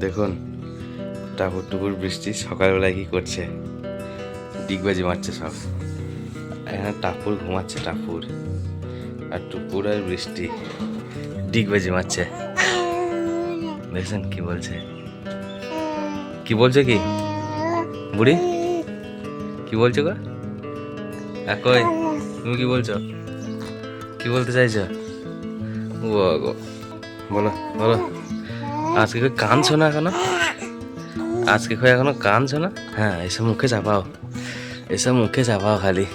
দেখুন টাপুর টুপুর বৃষ্টি সকালবেলায় কি করছে, ডিগবাজি মারছে সব। এখানে টাপুর ঘুমাচ্ছে, টাপুর আর টুপুর আর বৃষ্টি ডিগবাজি মারছে। দেখছেন কি বলছে, কি বলছো কি বুড়ি, কি বলছো গো? কই তুমি কি বলছো, কি বলতে চাইছো? ও গো, বলো বলো। আজকে কই কাঁদছো না এখনো? আজকে কই এখনো কাঁদছো না? হ্যাঁ, এসব মুখে চাপাও, এসব মুখে চাপাও খালি।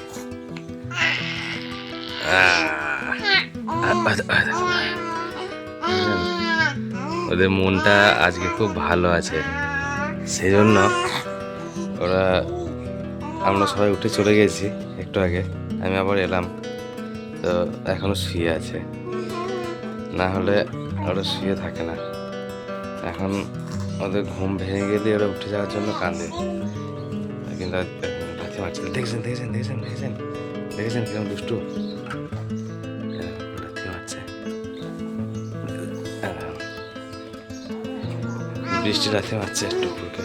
ওদের মনটা আজকে খুব ভালো আছে, সেই জন্য ওরা, আমরা সবাই উঠে চলে গেছি একটু আগে, আমি আবার এলাম, তো এখনো শুয়ে আছে। না হলে ওরা শুয়ে থাকে না। এখন ওদের ঘুম ভেঙে গেলে ওরা উঠে যাওয়ার জন্য কাঁদে, কিন্তু লাথি মারছে। দেখেছেন দেখেছেন দেখেছেন দেখেছেন দেখেছেন কিরকম দুষ্টু, লাথি মারছে। বৃষ্টি লাথি মারছে টুকুরকে।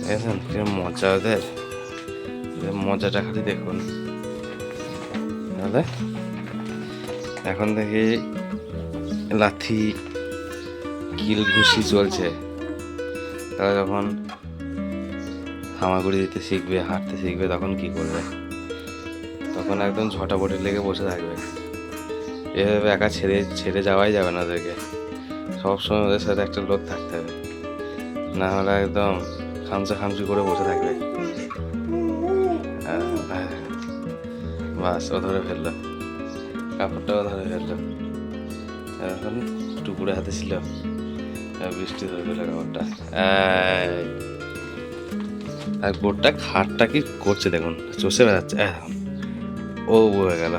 দেখেছেন কিরকম মজা ওদের, মজাটা খালি দেখুন। এখন দেখি লাথি কিল ঘুষি চলছে। তারা যখন হামাগুড়ি দিতে শিখবে, হাঁটতে শিখবে, তখন কি করবে? তখন একদম ঝটাপটি লেগে বসে থাকবে। এভাবে একা ছেড়ে ছেড়ে যাওয়াই যাবে না ওদেরকে, সবসময় ওদের সাথে একটা লোক থাকতে হবে, না হলে একদম খামচা খামচি করে বসে থাকবে। বাস, ও ধরে ফেললো, কাপড়টাও ধরে ফেললো। এখন টুকুরে হাতে ছিল, বৃষ্টি ধরে ফেললো কাপড়টা। আর বোটটা খাটটা কি করছে দেখুন, চষে বেড়াচ্ছে। ও বয়ে গেল,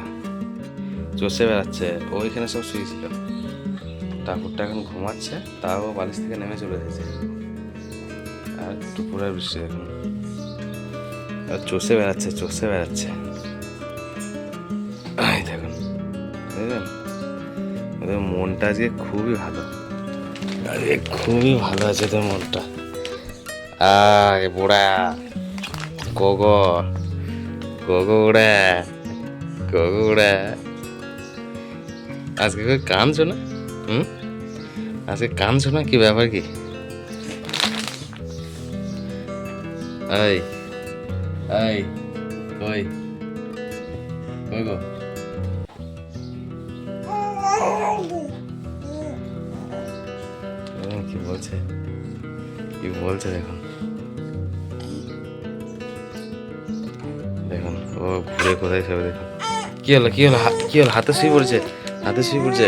চষে বেড়াচ্ছে। ও এখানে সব শুয়েছিল, টাকুরটা এখন ঘুমাচ্ছে, তাও বালিশ থেকে নেমে চলে এসেছে। আর টুকুরের বৃষ্টি দেখুন, চষে বেড়াচ্ছে, চষে বেড়াচ্ছে। দেখুন দেখবেন, ওদের মনটা আজকে খুবই ভালো, আজকে খুবই ভালো আছে ওদের মনটা। বুড়া গোগো গোগো উড়া, গোগো উড়া। আজকে কই কাঁদছো না? আজকে কাঁদছো না, কি ব্যাপার কি? এই এই কই কই গো? কি বলছে, কি বলছে দেখুন, দেখুন ও ঘুরে কোথায় সব দেখুন। কি হলো কি হলো, কি হলো? হাতে শুয়ে পড়ছে, হাতে শুয়ে পড়ছে।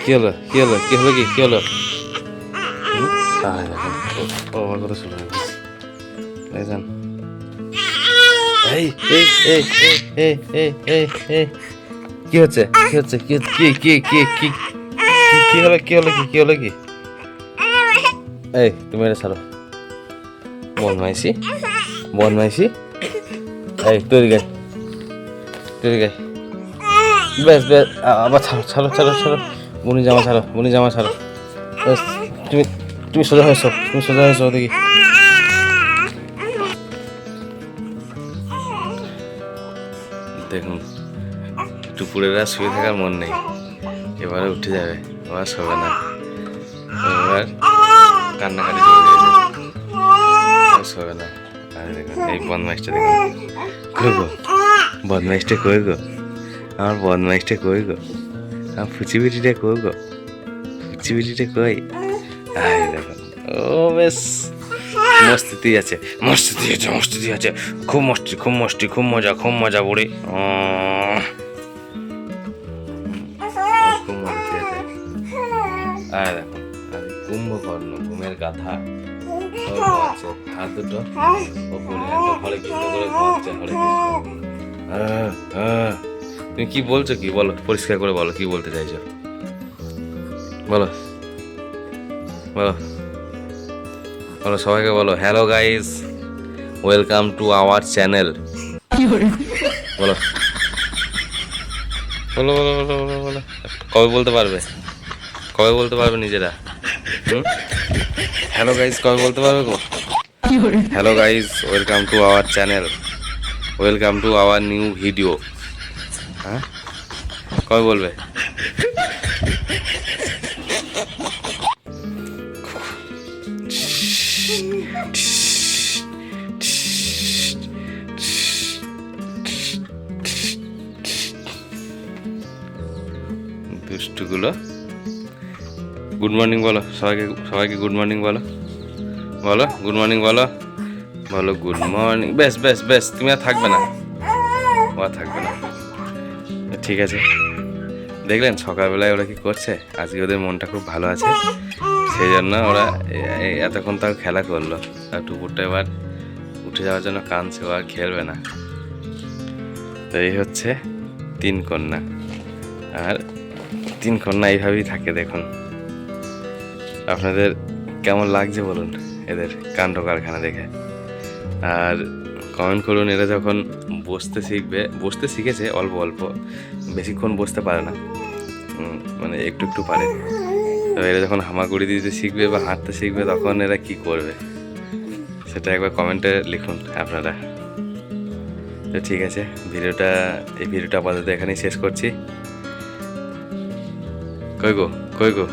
কি হলো কি হলো কি হলো কি হলো? দেখুন ও আমার কথা শুনে দেখেন। এই এই এই এই এই এই এই কি হচ্ছে, কি হচ্ছে, কি কি কি কি কি কি হলো, কি হলো কি, কি হলো কি? এই তুমি এটা ছাড়ো, বদমাইশি বদমাইশি। এই তৈরি গাই, তৈরি গাই। বেশ বেশ, আবার ছাড়ো ছাড়ো ছাড়ো ছাড়ো, বুনি জামা ছাড়ো, বুনি জামা ছাড়ো। বেশ, তুমি তুমি সোজা হয়েছো, তুমি সোজা হয়েছো দেখি। দেখুন টুকুরেরা শুয়ে থাকার মন নেই, এবারে উঠে যাবে, এবার শোবে না, এবার কান্নাকাটি চলে যাবে, শোবে না। আর দেখুন এই বদমাইশটা দেখুন, কই গো বদমাইশটা, কই গো আমার বদমাইশটা, কই গো আমার ফুচি বিটিটা, কই গো ফুচি বিটিটা কই? দেখুন ও বেশ মস্তিতে আছে, মস্তিতে আছে, মস্তিতে আছে, খুব মস্তি, খুব মস্তি, খুব মজা, খুব মজা বুড়ি, খুব মস্তি আছে। দেখুন কুম্ভকর্ণ, ঘুমের গাথা, ঘুমাচ্ছে, হাত দুটো ওপরে, হরে কৃষ্ণ করে ঘুমাচ্ছে, হরে কৃষ্ণ। তুমি কি বলছো, কি বলো, পরিষ্কার করে বলো, কি বলতে চাইছো বলো, বলো বলো, সবাইকে বলো hello guys, welcome to our channel, বলো। বলো বলো বলো বলো বলো, কবে বলতে পারবে? কবে বলতে পারবে নিজেরা? হ্যালো গাইজ, কবে বলতে পারবে গো? Hello guys, welcome to our channel, welcome to our new video. হ্যাঁ, কবে বলবে? দুষ্টুগুলো। গুড মর্নিং বলো সবাইকে, সবাইকে গুড মর্নিং বলো, বলো গুড মর্নিং বলো, বলো গুড মর্নিং। বেশ বেশ বেশ, তুমি আর থাকবে না, ও আর থাকবে না। ঠিক আছে, দেখলেন সকালবেলায় ওরা কি করছে? আজকে ওদের মনটা খুব ভালো আছে, সেই জন্য ওরা এতক্ষণ তাও খেলা করলো। আর টুকুরটা এবার উঠে যাওয়ার জন্য কাঁদছে, ও আর খেলবে না। তো এই হচ্ছে 3 কন্যা, আর 3 কন্যা এইভাবেই থাকে। দেখুন আপনাদের কেমন লাগছে বলুন এদের কাণ্ড কারখানা দেখে, আর কমেন্ট করুন। এরা যখন বসতে শিখবে, বসতে শিখেছে অল্প অল্প, বেশিক্ষণ বসতে পারে না, মানে একটু একটু পারে। তো এরা যখন হামাগুড়ি দিতে শিখবে বা হাঁটতে শিখবে, তখন এরা কি করবে সেটা একবার কমেন্টে লিখুন আপনারা। তো ঠিক আছে, এই ভিডিওটা আপাতত এখানেই শেষ করছি। কই গো, কই গো।